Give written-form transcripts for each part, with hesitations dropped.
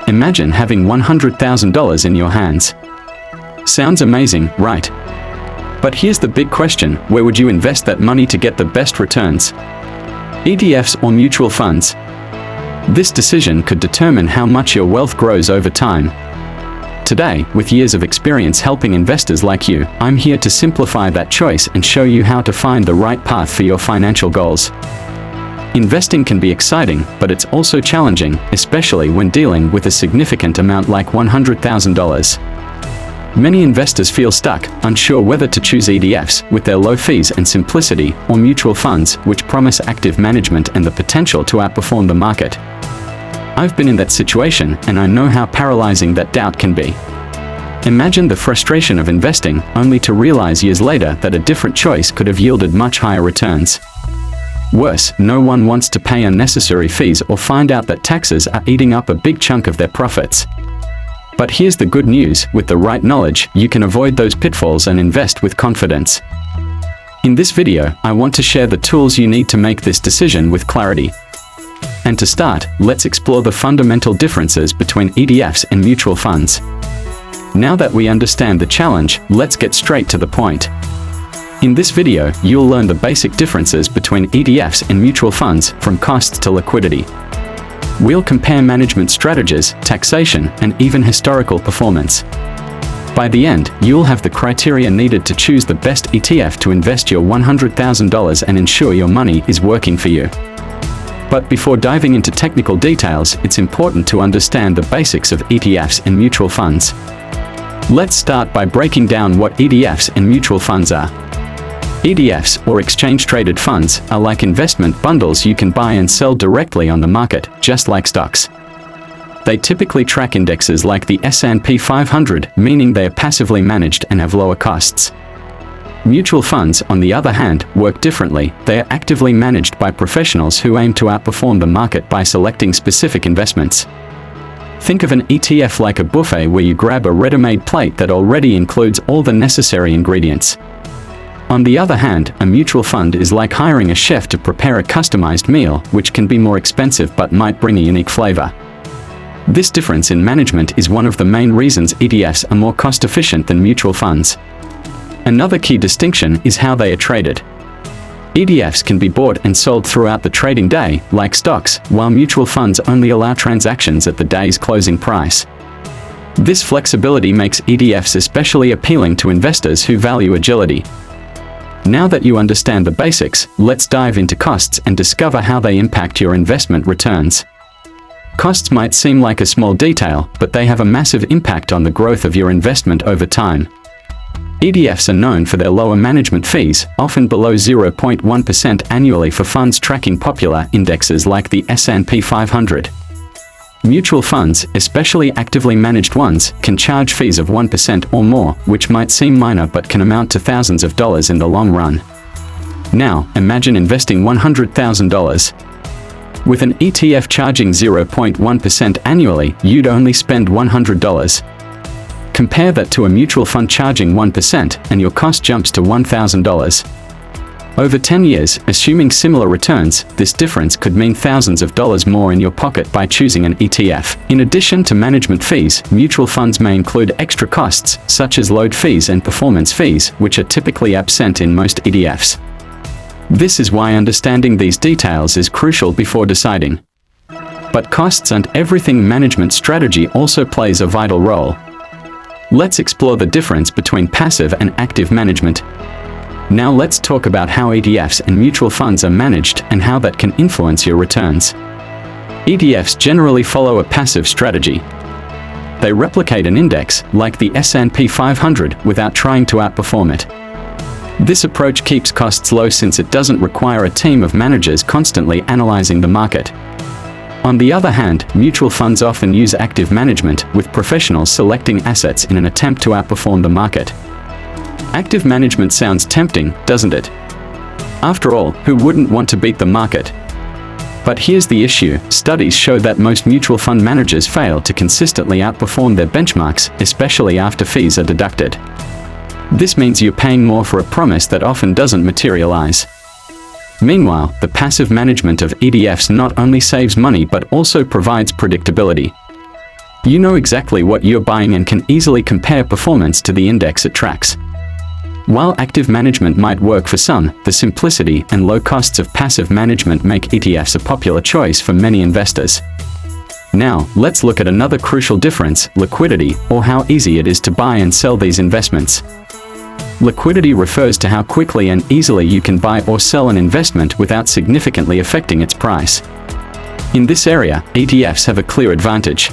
Imagine having $100,000 in your hands. Sounds amazing, right? But here's the big question: where would you invest that money to get the best returns? ETFs or mutual funds? This decision could determine how much your wealth grows over time. Today, with years of experience helping investors like you, I'm here to simplify that choice and show you how to find the right path for your financial goals. Investing can be exciting, but it's also challenging, especially when dealing with a significant amount like $100,000. Many investors feel stuck, unsure whether to choose ETFs, with their low fees and simplicity, or mutual funds, which promise active management and the potential to outperform the market. I've been in that situation, and I know how paralyzing that doubt can be. Imagine the frustration of investing, only to realize years later that a different choice could have yielded much higher returns. Worse, no one wants to pay unnecessary fees or find out that taxes are eating up a big chunk of their profits. But here's the good news: with the right knowledge, you can avoid those pitfalls and invest with confidence. In this video, I want to share the tools you need to make this decision with clarity. And to start, let's explore the fundamental differences between ETFs and mutual funds. Now that we understand the challenge, let's get straight to the point. In this video, you'll learn the basic differences between ETFs and mutual funds, from costs to liquidity. We'll compare management strategies, taxation, and even historical performance. By the end, you'll have the criteria needed to choose the best ETF to invest your $100,000 and ensure your money is working for you. But before diving into technical details, it's important to understand the basics of ETFs and mutual funds. Let's start by breaking down what ETFs and mutual funds are. ETFs, or exchange-traded funds, are like investment bundles you can buy and sell directly on the market, just like stocks. They typically track indexes like the S&P 500, meaning they are passively managed and have lower costs. Mutual funds, on the other hand, work differently. They are actively managed by professionals who aim to outperform the market by selecting specific investments. Think of an ETF like a buffet where you grab a ready-made plate that already includes all the necessary ingredients. On the other hand, a mutual fund is like hiring a chef to prepare a customized meal, which can be more expensive but might bring a unique flavor. This difference in management is one of the main reasons ETFs are more cost-efficient than mutual funds. Another key distinction is how they are traded. ETFs can be bought and sold throughout the trading day, like stocks, while mutual funds only allow transactions at the day's closing price. This flexibility makes ETFs especially appealing to investors who value agility. Now that you understand the basics, let's dive into costs and discover how they impact your investment returns. Costs might seem like a small detail, but they have a massive impact on the growth of your investment over time. ETFs are known for their lower management fees, often below 0.1% annually for funds tracking popular indexes like the S&P 500. Mutual funds, especially actively managed ones, can charge fees of 1% or more, which might seem minor but can amount to thousands of dollars in the long run. Now, imagine investing $100,000. With an ETF charging 0.1% annually, you'd only spend $100. Compare that to a mutual fund charging 1%, and your cost jumps to $1,000. Over 10 years, assuming similar returns, this difference could mean thousands of dollars more in your pocket by choosing an ETF. In addition to management fees, mutual funds may include extra costs, such as load fees and performance fees, which are typically absent in most ETFs. This is why understanding these details is crucial before deciding. But costs aren't everything. Management strategy also plays a vital role. Let's explore the difference between passive and active management. Now let's talk about how ETFs and mutual funds are managed and how that can influence your returns. ETFs generally follow a passive strategy. They replicate an index, like the S&P 500, without trying to outperform it. This approach keeps costs low since it doesn't require a team of managers constantly analyzing the market. On the other hand, mutual funds often use active management, with professionals selecting assets in an attempt to outperform the market. Active management sounds tempting, doesn't it? After all, who wouldn't want to beat the market? But here's the issue: studies show that most mutual fund managers fail to consistently outperform their benchmarks, especially after fees are deducted. This means you're paying more for a promise that often doesn't materialize. Meanwhile, the passive management of ETFs not only saves money but also provides predictability. You know exactly what you're buying and can easily compare performance to the index it tracks. While active management might work for some, the simplicity and low costs of passive management make ETFs a popular choice for many investors. Now, let's look at another crucial difference: liquidity, or how easy it is to buy and sell these investments. Liquidity refers to how quickly and easily you can buy or sell an investment without significantly affecting its price. In this area, ETFs have a clear advantage.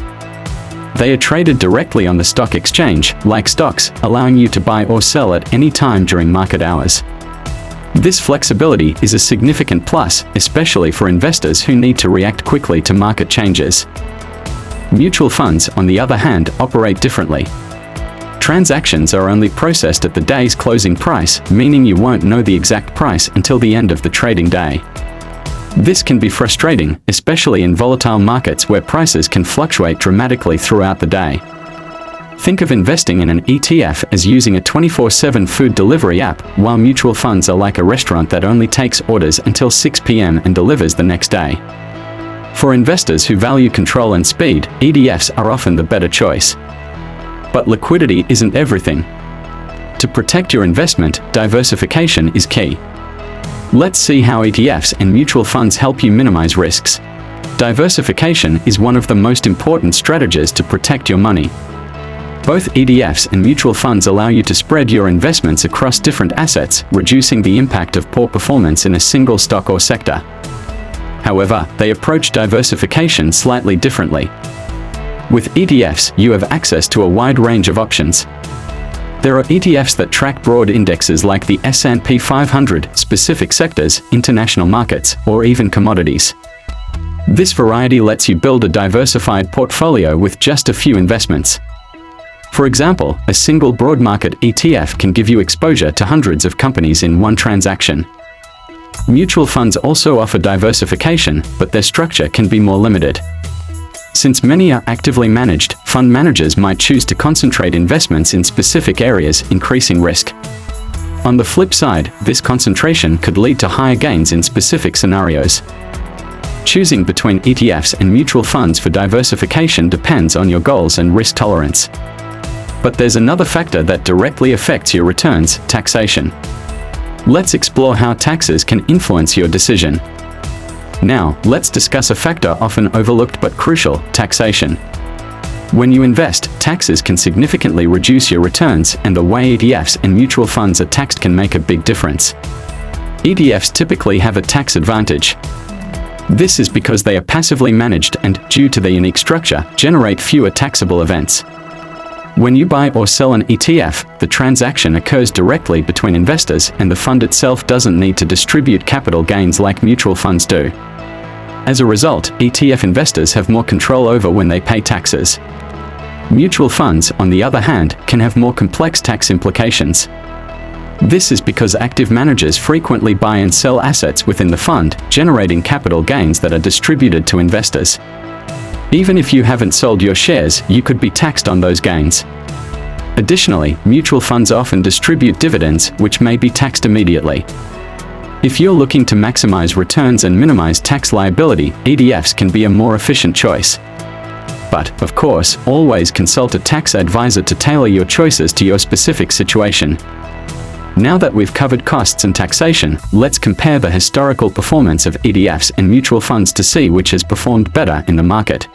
They are traded directly on the stock exchange, like stocks, allowing you to buy or sell at any time during market hours. This flexibility is a significant plus, especially for investors who need to react quickly to market changes. Mutual funds, on the other hand, operate differently. Transactions are only processed at the day's closing price, meaning you won't know the exact price until the end of the trading day. This can be frustrating, especially in volatile markets where prices can fluctuate dramatically throughout the day. Think of investing in an ETF as using a 24/7 food delivery app, while mutual funds are like a restaurant that only takes orders until 6 p.m. and delivers the next day. For investors who value control and speed, ETFs are often the better choice. But liquidity isn't everything. To protect your investment, diversification is key. Let's see how ETFs and mutual funds help you minimize risks. Diversification is one of the most important strategies to protect your money. Both ETFs and mutual funds allow you to spread your investments across different assets, reducing the impact of poor performance in a single stock or sector. However, they approach diversification slightly differently. With ETFs, you have access to a wide range of options. There are ETFs that track broad indexes like the S&P 500, specific sectors, international markets, or even commodities. This variety lets you build a diversified portfolio with just a few investments. For example, a single broad market ETF can give you exposure to hundreds of companies in one transaction. Mutual funds also offer diversification, but their structure can be more limited. Since many are actively managed, fund managers might choose to concentrate investments in specific areas, increasing risk. On the flip side, this concentration could lead to higher gains in specific scenarios. Choosing between ETFs and mutual funds for diversification depends on your goals and risk tolerance. But there's another factor that directly affects your returns: taxation. Let's explore how taxes can influence your decision. Now, let's discuss a factor often overlooked but crucial: taxation. When you invest, taxes can significantly reduce your returns, and the way ETFs and mutual funds are taxed can make a big difference. ETFs typically have a tax advantage. This is because they are passively managed and, due to their unique structure, generate fewer taxable events. When you buy or sell an ETF, the transaction occurs directly between investors, and the fund itself doesn't need to distribute capital gains like mutual funds do. As a result, ETF investors have more control over when they pay taxes. Mutual funds, on the other hand, can have more complex tax implications. This is because active managers frequently buy and sell assets within the fund, generating capital gains that are distributed to investors. Even if you haven't sold your shares, you could be taxed on those gains. Additionally, mutual funds often distribute dividends, which may be taxed immediately. If you're looking to maximize returns and minimize tax liability, ETFs can be a more efficient choice. But, of course, always consult a tax advisor to tailor your choices to your specific situation. Now that we've covered costs and taxation, let's compare the historical performance of ETFs and mutual funds to see which has performed better in the market.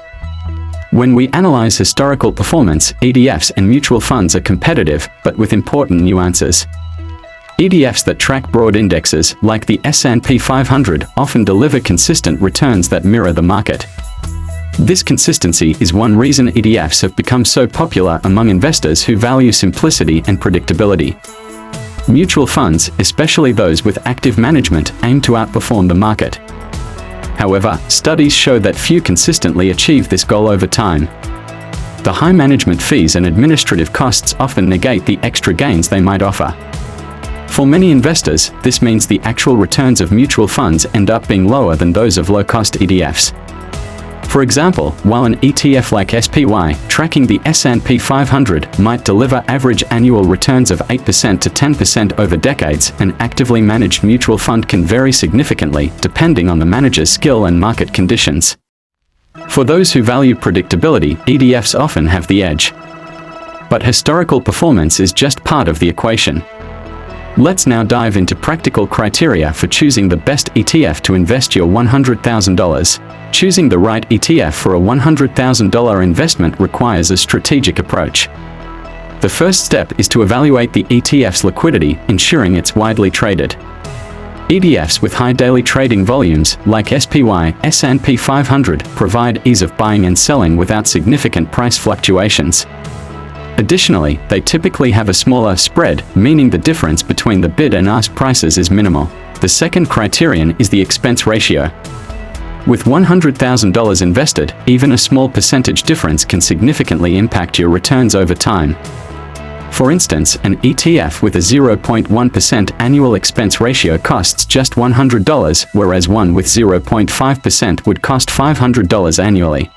When we analyze historical performance, ETFs and mutual funds are competitive, but with important nuances. ETFs that track broad indexes, like the S&P 500, often deliver consistent returns that mirror the market. This consistency is one reason ETFs have become so popular among investors who value simplicity and predictability. Mutual funds, especially those with active management, aim to outperform the market. However, studies show that few consistently achieve this goal over time. The high management fees and administrative costs often negate the extra gains they might offer. For many investors, this means the actual returns of mutual funds end up being lower than those of low-cost ETFs. For example, while an ETF like SPY, tracking the S&P 500, might deliver average annual returns of 8% to 10% over decades, an actively managed mutual fund can vary significantly, depending on the manager's skill and market conditions. For those who value predictability, ETFs often have the edge. But historical performance is just part of the equation. Let's now dive into practical criteria for choosing the best ETF to invest your $100,000. Choosing the right ETF for a $100,000 investment requires a strategic approach. The first step is to evaluate the ETF's liquidity, ensuring it's widely traded. ETFs with high daily trading volumes, like SPY, S&P 500, provide ease of buying and selling without significant price fluctuations. Additionally, they typically have a smaller spread, meaning the difference between the bid and ask prices is minimal. The second criterion is the expense ratio. With $100,000 invested, even a small percentage difference can significantly impact your returns over time. For instance, an ETF with a 0.1% annual expense ratio costs just $100, whereas one with 0.5% would cost $500 annually.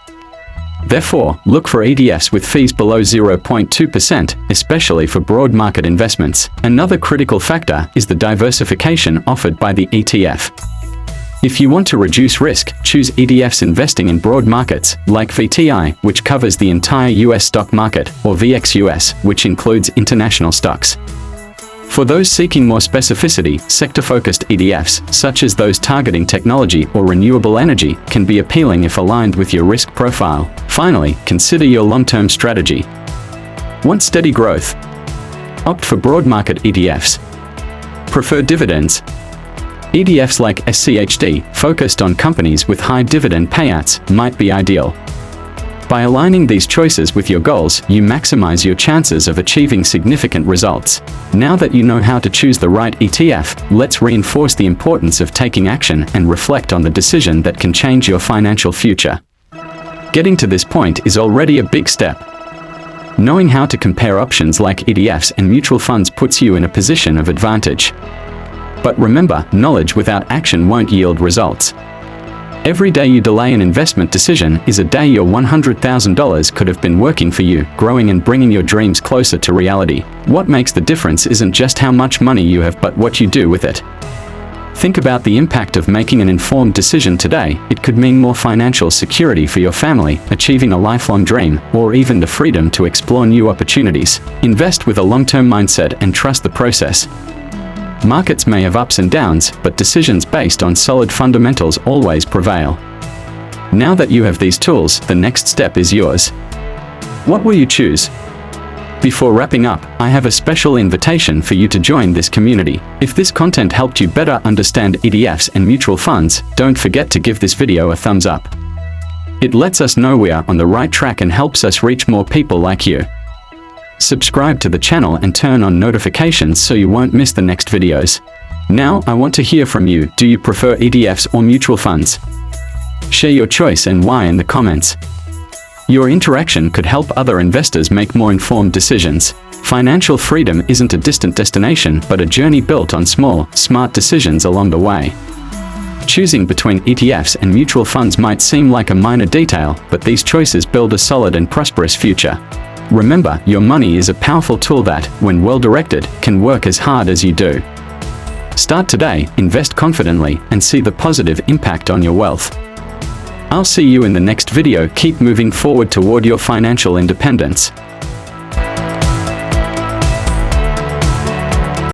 Therefore, look for ETFs with fees below 0.2%, especially for broad market investments. Another critical factor is the diversification offered by the ETF. If you want to reduce risk, choose ETFs investing in broad markets, like VTI, which covers the entire US stock market, or VXUS, which includes international stocks. For those seeking more specificity, sector-focused ETFs, such as those targeting technology or renewable energy, can be appealing if aligned with your risk profile. Finally, consider your long-term strategy. Want steady growth? Opt for broad market ETFs. Prefer dividends? ETFs like SCHD, focused on companies with high dividend payouts, might be ideal. By aligning these choices with your goals, you maximize your chances of achieving significant results. Now that you know how to choose the right ETF, let's reinforce the importance of taking action and reflect on the decision that can change your financial future. Getting to this point is already a big step. Knowing how to compare options like ETFs and mutual funds puts you in a position of advantage. But remember, knowledge without action won't yield results. Every day you delay an investment decision is a day your $100,000 could have been working for you, growing and bringing your dreams closer to reality. What makes the difference isn't just how much money you have, but what you do with it. Think about the impact of making an informed decision today. It could mean more financial security for your family, achieving a lifelong dream, or even the freedom to explore new opportunities. Invest with a long-term mindset and trust the process. Markets may have ups and downs, but decisions based on solid fundamentals always prevail. Now that you have these tools, the next step is yours. What will you choose? Before wrapping up, I have a special invitation for you to join this community. If this content helped you better understand ETFs and mutual funds, don't forget to give this video a thumbs up. It lets us know we are on the right track and helps us reach more people like you. Subscribe to the channel and turn on notifications so you won't miss the next videos. Now, I want to hear from you. Do you prefer ETFs or mutual funds? Share your choice and why in the comments. Your interaction could help other investors make more informed decisions. Financial freedom isn't a distant destination, but a journey built on small, smart decisions along the way. Choosing between ETFs and mutual funds might seem like a minor detail, but these choices build a solid and prosperous future. Remember, your money is a powerful tool that, when well directed, can work as hard as you do. Start today, invest confidently, and see the positive impact on your wealth. I'll see you in the next video. Keep moving forward toward your financial independence.